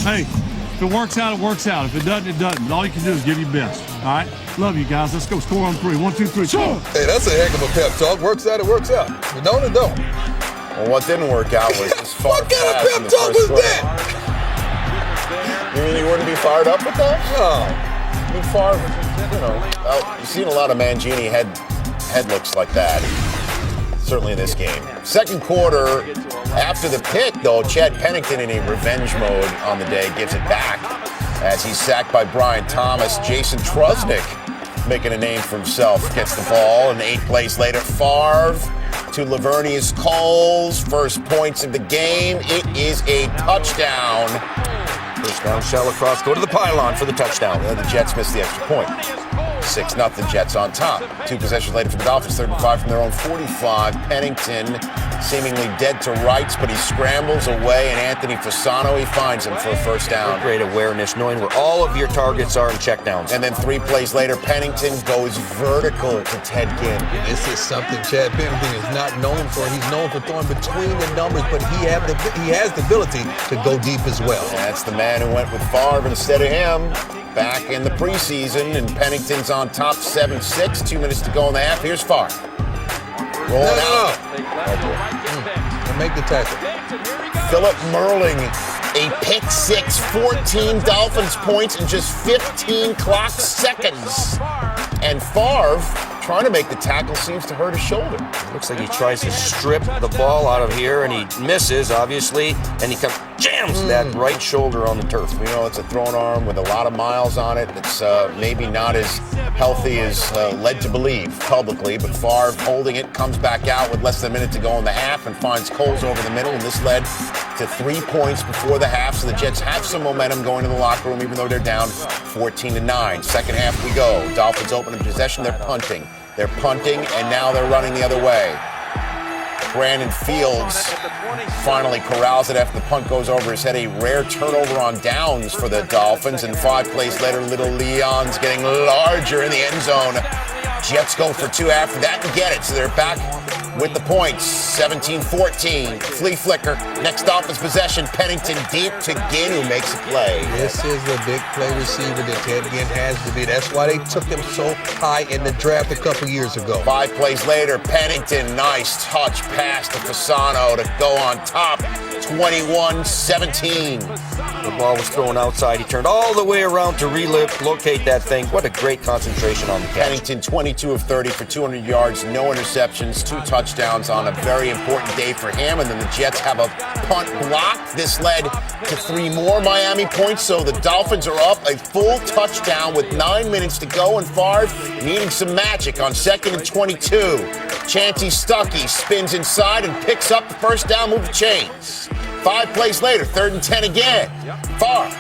Hey, if it works out, it works out. If it doesn't, it doesn't. All you can do is give your best. All right? Love you guys. Let's go score on 3. 1, 2, 3. Sure. Hey, that's a heck of a pep talk. Works out, it works out. It don't, it don't. Well, what didn't work out was this far. What kind of pep talk was that? You mean you wouldn't be fired up with that? No. I mean, Favre, you've seen a lot of Mangini head looks like that. Certainly in this game. Second quarter, after the pick, though, Chad Pennington in a revenge mode on the day gives it back as he's sacked by Brian Thomas. Jason Trusnick making a name for himself gets the ball, and 8 plays later, Favre to Lavernius Coles. First points of the game. It is a touchdown. First down, shell across, go to the pylon for the touchdown. The Jets miss the extra point. 6-0 Jets on top. 2 possessions later for the Dolphins, 3rd and 5 from their own 45. Pennington seemingly dead to rights, but he scrambles away, and Anthony Fasano, he finds him for a first down. Great awareness, knowing where all of your targets are in checkdowns. And then 3 plays later, Pennington goes vertical to Ted Ginn. This is something Chad Pennington is not known for. He's known for throwing between the numbers, but he has the ability to go deep as well. And that's the man who went with Favre instead of him back in the preseason, and Pennington's on top 7-6, 2 minutes to go in the half. Here's Favre. Rolling out. Make the tackle. Philip Merling, a pick six, 14 Dolphins points in just 15 clock seconds. And Favre, trying to make the tackle, seems to hurt his shoulder. Looks like he tries to strip the ball out of here, and he misses, obviously, and he jams that right shoulder on the turf. You know, it's a thrown arm with a lot of miles on it. It's maybe not as healthy as led to believe publicly, but Favre holding it, comes back out with less than a minute to go in the half and finds Coles over the middle, and this led to 3 points before the half, so the Jets have some momentum going to the locker room, even though they're down 14-9. Second half we go. Dolphins open in possession, they're punting. They're punting, and now they're running the other way. Brandon Fields finally corrals it after the punt goes over his head. A rare turnover on downs for the Dolphins, and 5 plays later, Little Leon's getting larger in the end zone. Jets go for 2 after that and get it, so they're back with the points. 17-14. Flea flicker. Next Dolphins possession. Pennington deep to Ginn, who makes a play. This is the big play receiver that Ted Ginn has to be. That's why they took him so high in the draft a couple years ago. 5 plays later, Pennington, nice touch pass to Fasano to go on top. 21-17. The ball was thrown outside. He turned all the way around to locate that thing. What a great concentration on the catch. Pennington, 22 of 30 for 200 yards, no interceptions, 2 touchdowns on a very important day for him. And then the Jets have a punt blocked. This led to 3 more Miami points, so the Dolphins are up a full touchdown with 9 minutes to go, and Favre needing some magic on 2nd and 22. Chancey Stuckey spins inside and picks up the first down, move the chains. 5 plays later, 3rd and 10 again. Favre,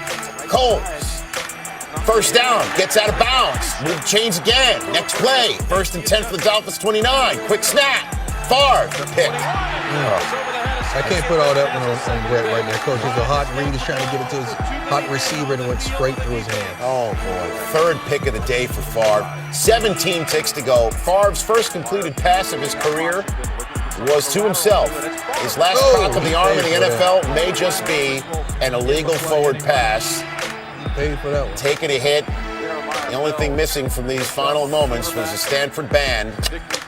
Coles, first down, gets out of bounds, move the chains again. Next play, 1st and 10 for the Dolphins, 29. Quick snap, Favre, pick. I can't put all that one on Brett right now. Coach, it was a hot read. He's trying to get it to his hot receiver, and it went straight through his hand. Oh, boy. 3rd pick of the day for Favre. 17 ticks to go. Favre's first completed pass of his career was to himself. His last crack of the arm in the NFL may just be an illegal forward pass. Paid for that one. Taking a hit. The only thing missing from these final moments was a Stanford band,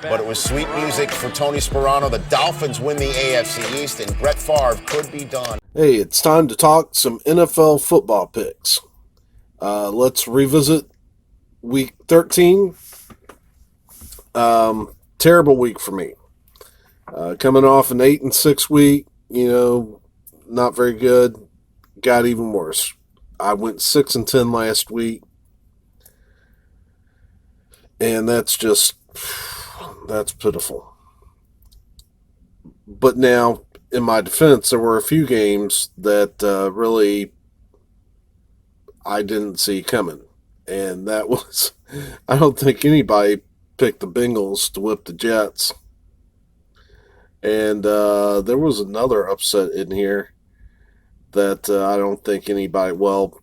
but it was sweet music for Tony Sperano. The Dolphins win the AFC East, and Brett Favre could be done. Hey, it's time to talk some NFL football picks. Let's revisit Week 13. Terrible week for me. Coming off an 8-6 week, not very good. Got even worse. I went 6-10 last week. And that's pitiful. But now, in my defense, there were a few games that really I didn't see coming. And that was, I don't think anybody picked the Bengals to whip the Jets. And there was another upset in here that I don't think anybody,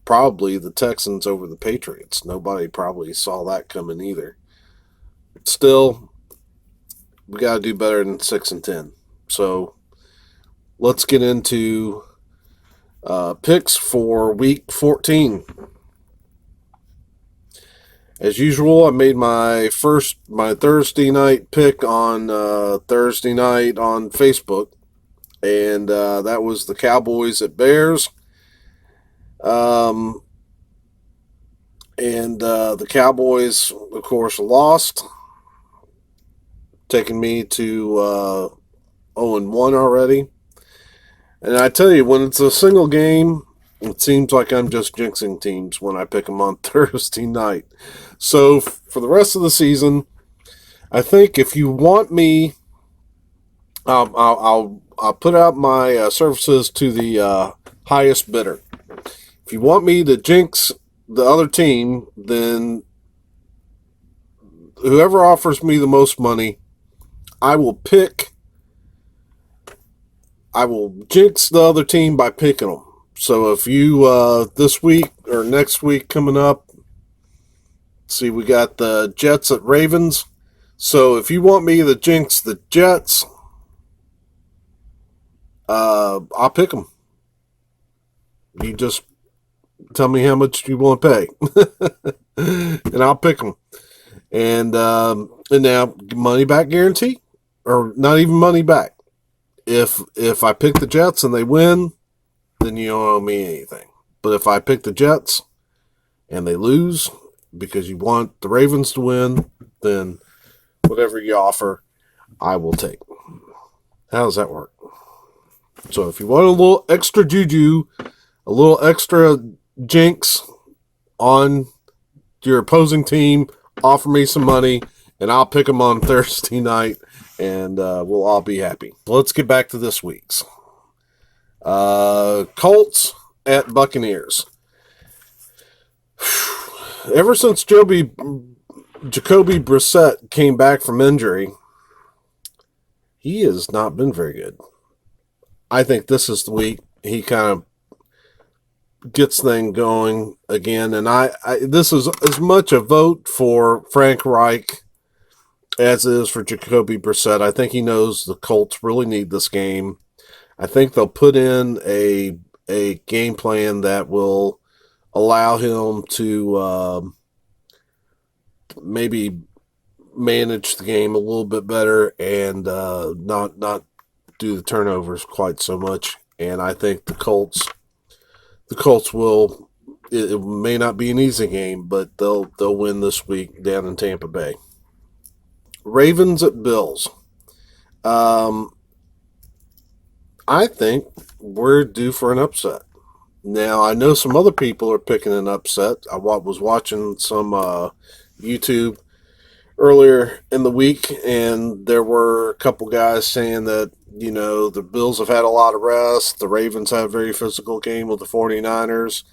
probably the Texans over the Patriots. Nobody probably saw that coming either. Still, we got to do better than 6-10. So let's get into Picks for week 14. As usual, I made my Thursday night pick on Thursday night on Facebook, and that was the Cowboys at Bears. The Cowboys, of course, lost, taking me to 0-1 already. And I tell you, when it's a single game, it seems like I'm just jinxing teams when I pick them on Thursday night. So for the rest of the season, I think if you want me, I'll put out my services to the highest bidder. If you want me to jinx the other team, then whoever offers me the most money, I will jinx the other team by picking them. So if you, this week or next week coming up, see, we got the Jets at Ravens. So if you want me to jinx the Jets, I'll pick them. You just tell me how much you want to pay, and I'll pick them. And now money back guarantee, or not even money back. If I pick the Jets and they win, then you don't owe me anything. But if I pick the Jets and they lose because you want the Ravens to win, then whatever you offer, I will take. How does that work? So if you want a little extra juju, a little extra jinx on your opposing team, offer me some money, and I'll pick them on Thursday night, and we'll all be happy. Let's get back to this week's. Colts at Buccaneers. Ever since Jacoby Brissett came back from injury, he has not been very good. I think this is the week he kind of gets things going again, and I this is as much a vote for Frank Reich as it is for Jacoby Brissett. I think he knows the Colts really need this game. I think they'll put in a game plan that will allow him to maybe manage the game a little bit better and not do the turnovers quite so much. And I think the Colts will. It may not be an easy game, but they'll win this week down in Tampa Bay. Ravens at Bills. I think we're due for an upset. Now, I know some other people are picking an upset. I was watching some YouTube earlier in the week, and there were a couple guys saying that, you know, the Bills have had a lot of rest. The Ravens had a very physical game with the 49ers.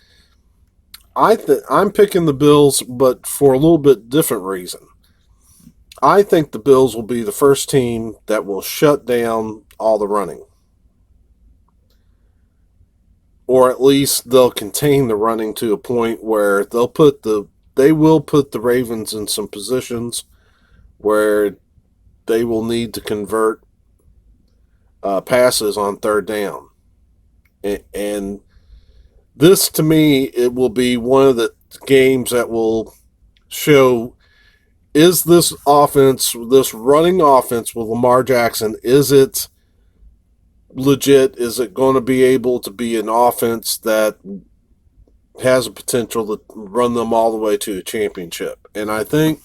I'm picking the Bills, but for a little bit different reason. I think the Bills will be the first team that will shut down all the running. Or at least they'll contain the running to a point where they will put the Ravens in some positions where they will need to convert passes on third down. And this, to me, it will be one of the games that will show, is this offense, this running offense with Lamar Jackson, is it legit? Is it going to be able to be an offense that has a potential to run them all the way to a championship? And I think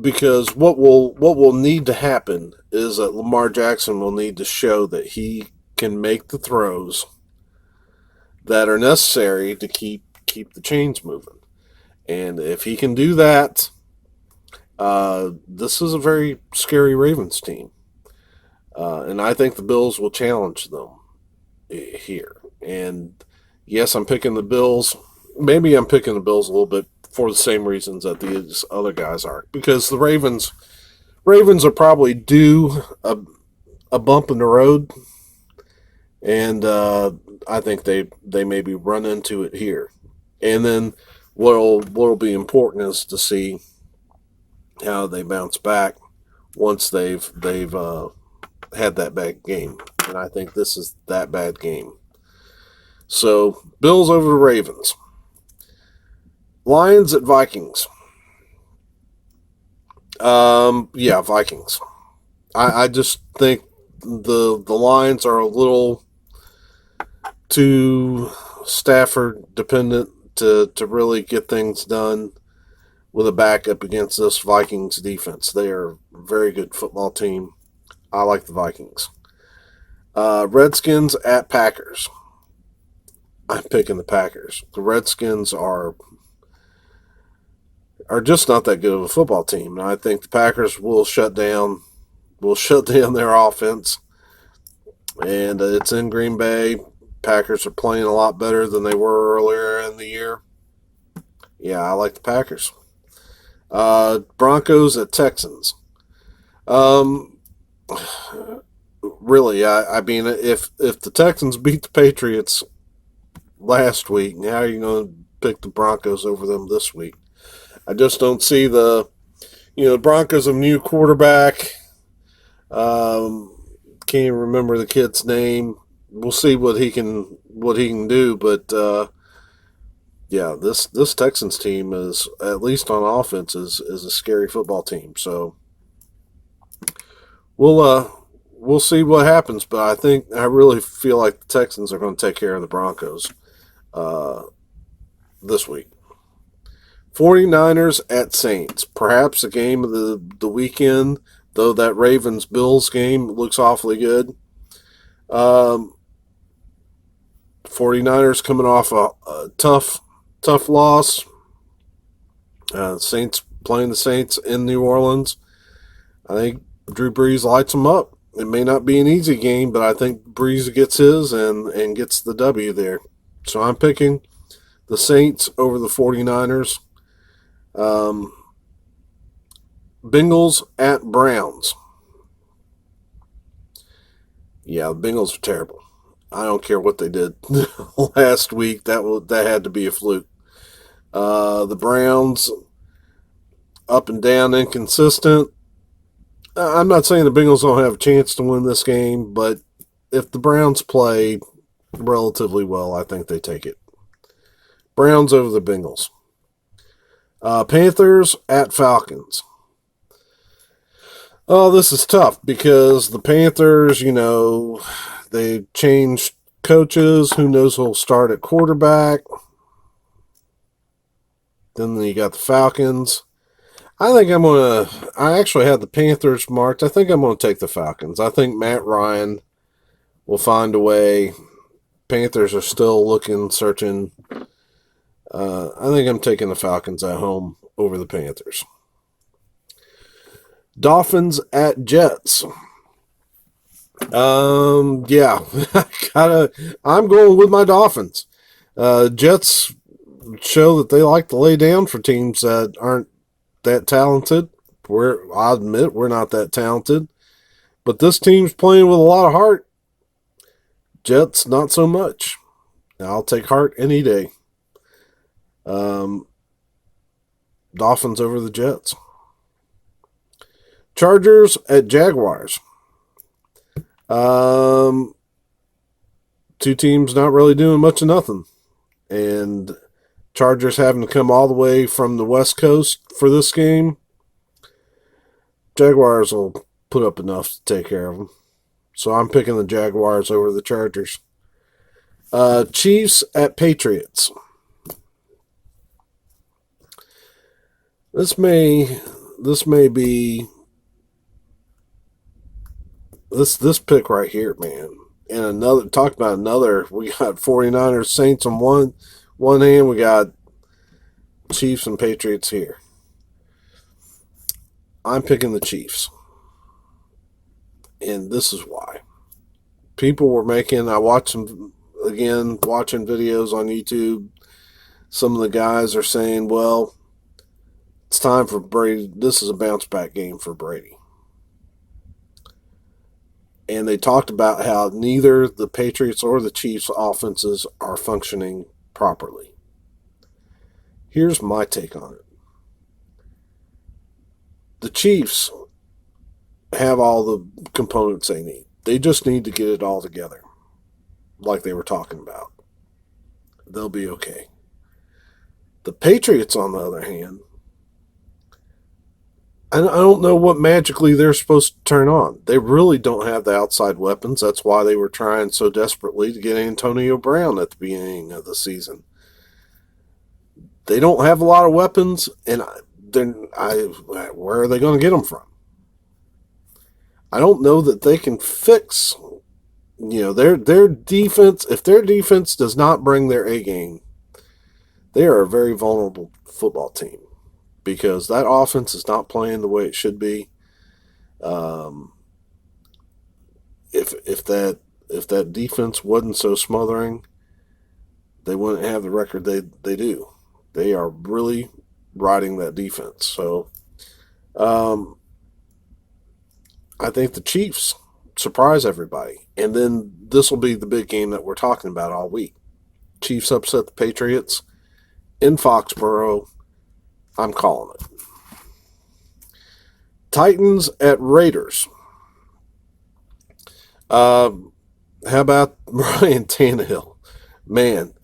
because what will need to happen is that Lamar Jackson will need to show that he can make the throws that are necessary to keep the chains moving. And if he can do that, this is a very scary Ravens team. And I think the Bills will challenge them here. And yes, I'm picking the Bills. Maybe I'm picking the Bills a little bit for the same reasons that these other guys are. Because the Ravens are probably due a bump in the road. And I think they maybe run into it here. And then what'll be important is to see how they bounce back once they've had that bad game. And I think this is that bad game. So, Bills over the Ravens. Lions at Vikings. Yeah, Vikings. I just think the Lions are a little too Stafford dependent to really get things done with a backup against this Vikings defense. They are a very good football team. I like the Vikings. Redskins at Packers. I'm picking the Packers. The Redskins are just not that good of a football team. And I think the Packers will shut down their offense. And it's in Green Bay. Packers are playing a lot better than they were earlier in the year. Yeah, I like the Packers. Broncos at Texans. Really, I mean, if the Texans beat the Patriots last week, how are you going to pick the Broncos over them this week? I just don't see the Broncos have a new quarterback. Can't even remember the kid's name. We'll see what he can do, but yeah, this Texans team is, at least on offense, is a scary football team. So we'll see what happens, but I really feel like the Texans are going to take care of the Broncos this week. 49ers at Saints. Perhaps a game of the weekend, though that Ravens-Bills game looks awfully good. 49ers coming off a tough loss. Saints playing the Saints in New Orleans. I think Drew Brees lights them up. It may not be an easy game, but I think Brees gets his and gets the W there. So I'm picking the Saints over the 49ers. Bengals at Browns. Yeah, the Bengals are terrible. I don't care what they did last week. That had to be a fluke. The Browns, up and down, inconsistent. I'm not saying the Bengals don't have a chance to win this game, but if the Browns play relatively well, I think they take it. Browns over the Bengals. Panthers at Falcons. Oh, this is tough because the Panthers, they changed coaches. Who knows who'll start at quarterback? Then you got the Falcons. I actually had the Panthers marked. I think I'm going to take the Falcons. I think Matt Ryan will find a way. Panthers are still searching. I think I'm taking the Falcons at home over the Panthers. Dolphins at Jets. Yeah, I'm going with my Dolphins. Jets show that they like to lay down for teams that aren't that talented. I admit we're not that talented, but this team's playing with a lot of heart. Jets, not so much. I'll take heart any day. Dolphins over the Jets. Chargers at Jaguars. Two teams not really doing much of nothing. And Chargers having to come all the way from the West Coast for this game. Jaguars will put up enough to take care of them. So I'm picking the Jaguars over the Chargers. Chiefs at Patriots. This may be this pick right here, man. And we got 49ers, Saints on one hand, we got Chiefs and Patriots here. I'm picking the Chiefs. And this is why. People were I watched them again, watching videos on YouTube. Some of the guys are saying, well, it's time for Brady. This is a bounce back game for Brady. And they talked about how neither the Patriots or the Chiefs offenses are functioning properly. Here's my take on it. The Chiefs have all the components they need. They just need to get it all together, like they were talking about. They'll be okay. The Patriots, on the other hand, I don't know what magically they're supposed to turn on. They really don't have the outside weapons. That's why they were trying so desperately to get Antonio Brown at the beginning of the season. They don't have a lot of weapons, and where are they going to get them from? I don't know that they can fix, their defense. If their defense does not bring their A game, they are a very vulnerable football team because that offense is not playing the way it should be. If that defense wasn't so smothering, they wouldn't have the record they do. They are really riding that defense. So, I think the Chiefs surprise everybody. And then this will be the big game that we're talking about all week. Chiefs upset the Patriots in Foxborough. I'm calling it. Titans at Raiders. How about Ryan Tannehill? Man,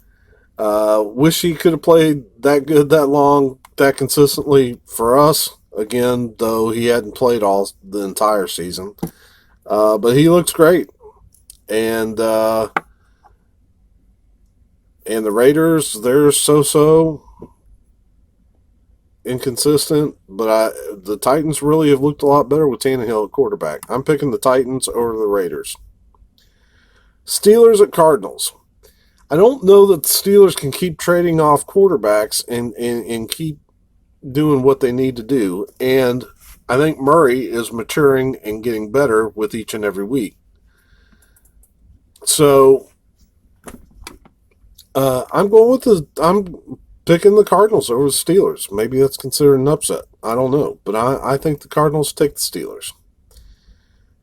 wish he could have played that good, that long, that consistently for us. Again, though he hadn't played all the entire season. But he looks great. And the Raiders, they're so inconsistent. But the Titans really have looked a lot better with Tannehill at quarterback. I'm picking the Titans over the Raiders. Steelers at Cardinals. I don't know that the Steelers can keep trading off quarterbacks and keep doing what they need to do. And I think Murray is maturing and getting better with each and every week. So I'm picking the Cardinals over the Steelers. Maybe that's considered an upset. I don't know. But I think the Cardinals take the Steelers.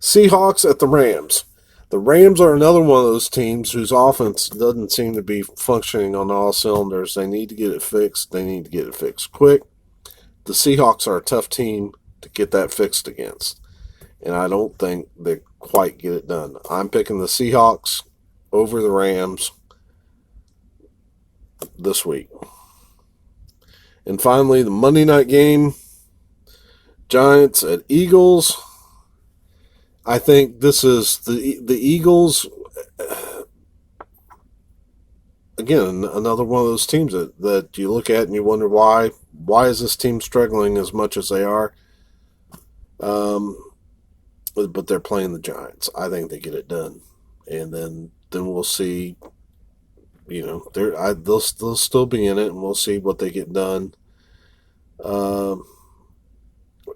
Seahawks at the Rams. The Rams are another one of those teams whose offense doesn't seem to be functioning on all cylinders. They need to get it fixed. They need to get it fixed quick. The Seahawks are a tough team to get that fixed against. And I don't think they quite get it done. I'm picking the Seahawks over the Rams this week. And finally, the Monday night game, Giants at Eagles. I think this is the Eagles, again, another one of those teams that you look at and you wonder why is this team struggling as much as they are? But they're playing the Giants. I think they get it done. And then we'll see, they'll still be in it, and we'll see what they get done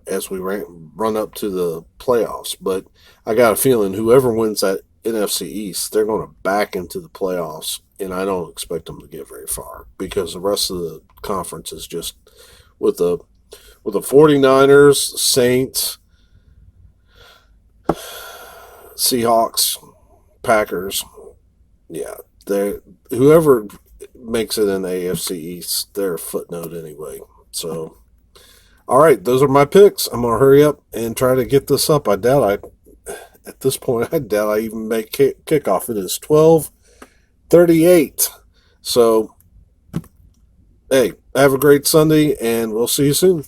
as we run up to the playoffs. But I got a feeling whoever wins that NFC East, they're going to back into the playoffs, and I don't expect them to get very far because the rest of the conference is just with the 49ers, Saints, Seahawks, Packers. Yeah, whoever makes it in the AFC East, they're a footnote anyway. So, all right, those are my picks. I'm going to hurry up and try to get this up. At this point, I doubt I even make kickoff. It is 12:38. So, hey, have a great Sunday, and we'll see you soon.